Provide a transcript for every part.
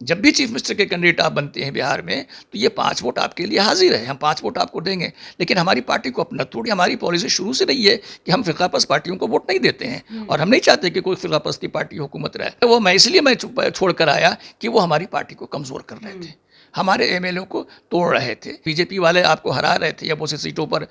जब भी chief minister के कैंडिडेट आप बनते हैं बिहार में, तो ये 5 वोट आपके लिए हाजिर है, हम 5 वोट आपको देंगे। लेकिन हमारी पार्टी को अपना तोड़िए। हमारी पॉलिसी शुरू से रही है कि हम फ़िरकापरस्त पार्टियों को वोट नहीं देते हैं और हम नहीं चाहते कि कोई फ़िरकापरस्ती पार्टी हुकूमत रहे। वो मैं इसलिए मैं छोड़ कर आया कि वो हमारी पार्टी को कमज़ोर कर रहे थे, हमारे एमएलए को तोड़ रहे थे। बीजेपी वाले आपको हरा रहे थे या बहुत सी सीटों पर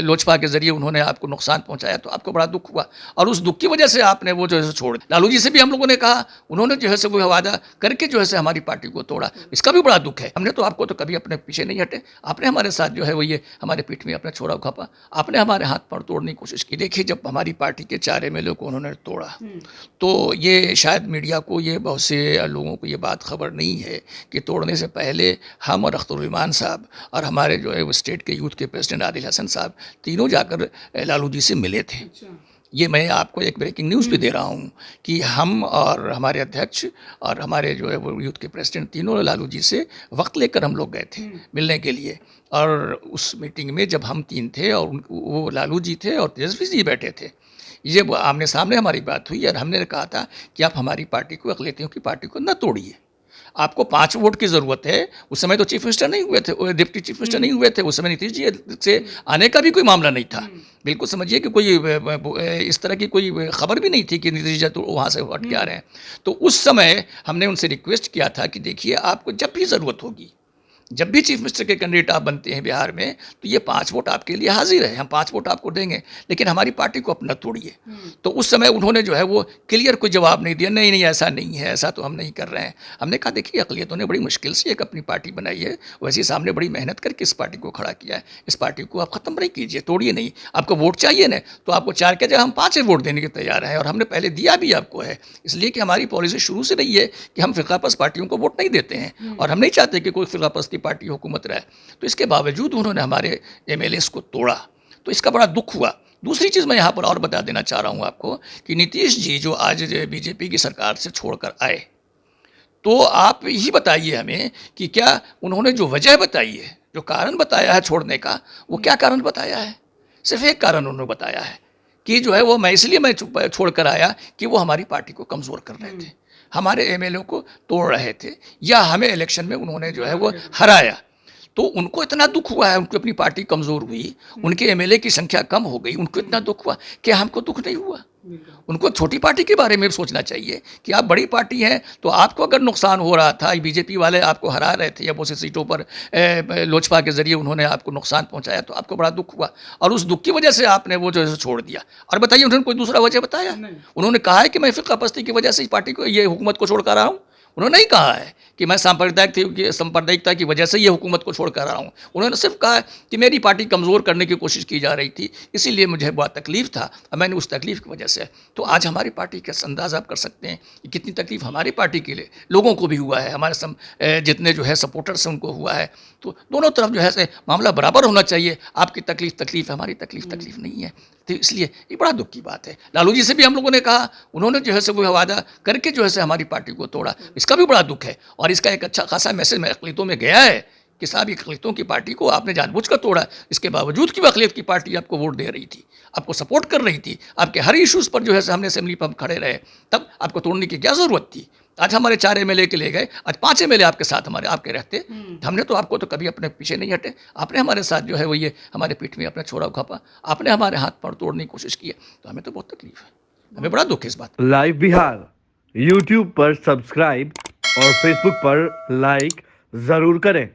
लोजपा के ज़रिए उन्होंने आपको नुकसान पहुंचाया, तो आपको बड़ा दुख हुआ और उस दुख की वजह से आपने वो जो है छोड़। लालू जी से भी हम लोगों ने कहा, उन्होंने जो है से वो वादा करके जो है हमारी पार्टी को तोड़ा, इसका भी बड़ा दुख है। हमने तो आपको तो कभी अपने पीछे नहीं हटे, आपने हमारे साथ जो है वो ये हमारे पीठ में अपना छोरा घापा, आपने हमारे हाथ पर तोड़ने की कोशिश की। देखिए, जब हमारी पार्टी के 4 एमएलए को उन्होंने तोड़ा, तो ये शायद मीडिया को, ये बहुत से लोगों को ये बात खबर नहीं है कि तोड़ने से पहले हम और अख्तरुल साहब और हमारे जो है वो स्टेट के यूथ के प्रेसिडेंट आदिल हसन साहब तीनों जाकर लालू जी से मिले थे। ये मैं आपको एक ब्रेकिंग न्यूज़ भी दे रहा हूँ कि हम और हमारे अध्यक्ष और हमारे जो है वो यूथ के प्रेसिडेंट तीनों लालू जी से वक्त लेकर हम लोग गए थे मिलने के लिए। और उस मीटिंग में जब हम 3 थे और वो लालू जी थे और तेजस्वी जी बैठे थे, ये आमने सामने हमारी बात हुई और हमने कहा था कि आप हमारी पार्टी को, अक़लियतियों की पार्टी को न तोड़िए। आपको 5 वोट की ज़रूरत है। उस समय तो चीफ मिनिस्टर नहीं हुए थे, डिप्टी चीफ मिनिस्टर नहीं हुए थे, उस समय नीतीश जी से आने का भी कोई मामला नहीं था। बिल्कुल समझिए कि कोई इस तरह की कोई खबर भी नहीं थी कि नीतीश जी तो वहाँ से हट के आ रहे हैं। तो उस समय हमने उनसे रिक्वेस्ट किया था कि देखिए, आपको जब भी ज़रूरत होगी, जब भी चीफ मिनिस्टर के कैंडिडेट आप बनते हैं बिहार में, तो ये 5 वोट आपके लिए हाजिर है, हम 5 वोट आपको देंगे। लेकिन हमारी पार्टी को अपना तोड़िए। तो उस समय उन्होंने जो है वो क्लियर कोई जवाब नहीं दिया, नहीं नहीं ऐसा नहीं है, ऐसा तो हम नहीं कर रहे हैं। हमने कहा देखिए, अक़लियतों ने बड़ी मुश्किल से एक अपनी पार्टी बनाई है, वैसे सामने बड़ी मेहनत करके इस पार्टी को खड़ा किया है। इस पार्टी को आप ख़त्म नहीं कीजिए, तोड़िए नहीं। आपको वोट चाहिए ना, तो आपको 4 के जगह हम 5 वोट देने के तैयार हैं और हमने पहले दिया भी आपको है। इसलिए कि हमारी पॉलिसी शुरू से रही है कि हम फ़िरकापरस्त पार्टियों को वोट नहीं देते हैं और हम नहीं चाहते कि कोई फ़िरकापरस्ती पार्टी हुकूमत रहे। तो इसके बावजूद उन्होंने हमारे एमएलएस को तोड़ा, तो इसका बड़ा दुख हुआ। दूसरी चीज़ मैं यहाँ पर और बता देना चाह रहा हूँ आपको कि नीतीश जी जो आज बीजेपी की सरकार से छोड़कर आए, तो आप ही बताइए हमें कि क्या उन्होंने जो वजह बताई है, जो कारण बताया है छोड़ने का, वो क्या कारण बताया है? सिर्फ एक कारण उन्होंने बताया है कि जो है वो मैं इसलिए छोड़ कर आया कि वो हमारी पार्टी को कमज़ोर कर रहे थे, हमारे एमएलए को तोड़ रहे थे या हमें इलेक्शन में उन्होंने जो है वो हराया। तो उनको इतना दुख हुआ है, उनकी अपनी पार्टी कमज़ोर हुई, उनके एमएलए की संख्या कम हो गई, उनको इतना दुख हुआ। क्या हमको दुख नहीं हुआ? उनको छोटी पार्टी के बारे में सोचना चाहिए कि आप बड़ी पार्टी हैं, तो आपको अगर नुकसान हो रहा था, बीजेपी वाले आपको हरा रहे थे या बहुत सी सीटों पर लोजपा के ज़रिए उन्होंने आपको नुकसान पहुंचाया, तो आपको बड़ा दुख हुआ और उस दुख की वजह से आपने वो जो है छोड़ दिया। और बताइए, उन्होंने कोई दूसरा वजह बताया? उन्होंने कहा है कि मैं फ़िरकापरस्ती की वजह से इस पार्टी को, ये हुकूमत को छोड़ कर रहा हूँ? उन्होंने नहीं कहा है कि मैं सांप्रदायिकता की वजह से ये हुकूमत को छोड़ कर रहा हूँ। उन्होंने सिर्फ कहा कि मेरी पार्टी कमज़ोर करने की कोशिश की जा रही थी, इसीलिए मुझे बहुत तकलीफ़ था और मैंने उस तकलीफ़ की वजह से। तो आज हमारी पार्टी का अंदाज़ा आप कर सकते हैं कि कितनी तकलीफ़ हमारी पार्टी के लिए लोगों को भी हुआ है, हमारे जितने जो है सपोर्टर्स हैं उनको हुआ है। तो दोनों तरफ जो है से मामला बराबर होना चाहिए। आपकी तकलीफ़ है, हमारी तकलीफ़ नहीं है। तो इसलिए ये बड़ा दुख की बात है। लालू जी से भी हम लोगों ने कहा, उन्होंने जो है से वो वादा करके जो है से हमारी पार्टी को तोड़ा, इसका भी बड़ा दुख है। और इसका एक अच्छा खासा मैसेज अक़लियतों में गया है कि साहब, अक़लियतों की पार्टी को आपने जानबूझकर तोड़ा। इसके बावजूद कि अक़लियत की पार्टी आपको वोट दे रही थी, आपको सपोर्ट कर रही थी, आपके हर इशूज़ पर जो है हमने असेंबली पर खड़े रहे, तब आपको तोड़ने की क्या ज़रूरत थी? आज हमारे 4 एमएलए के ले गए, आज 5 एमएलए आपके साथ आपके रहते। हमने तो आपको तो कभी अपने पीछे नहीं हटे, आपने हमारे साथ जो है वो ये हमारे पीठ में अपना छोरा घापा, आपने हमारे हाथ पर तोड़ने की कोशिश की है। तो हमें तो बहुत तकलीफ है, हमें बड़ा दुख है इस बात। लाइव बिहार यूट्यूब पर सब्सक्राइब और फेसबुक पर लाइक ज़रूर करें।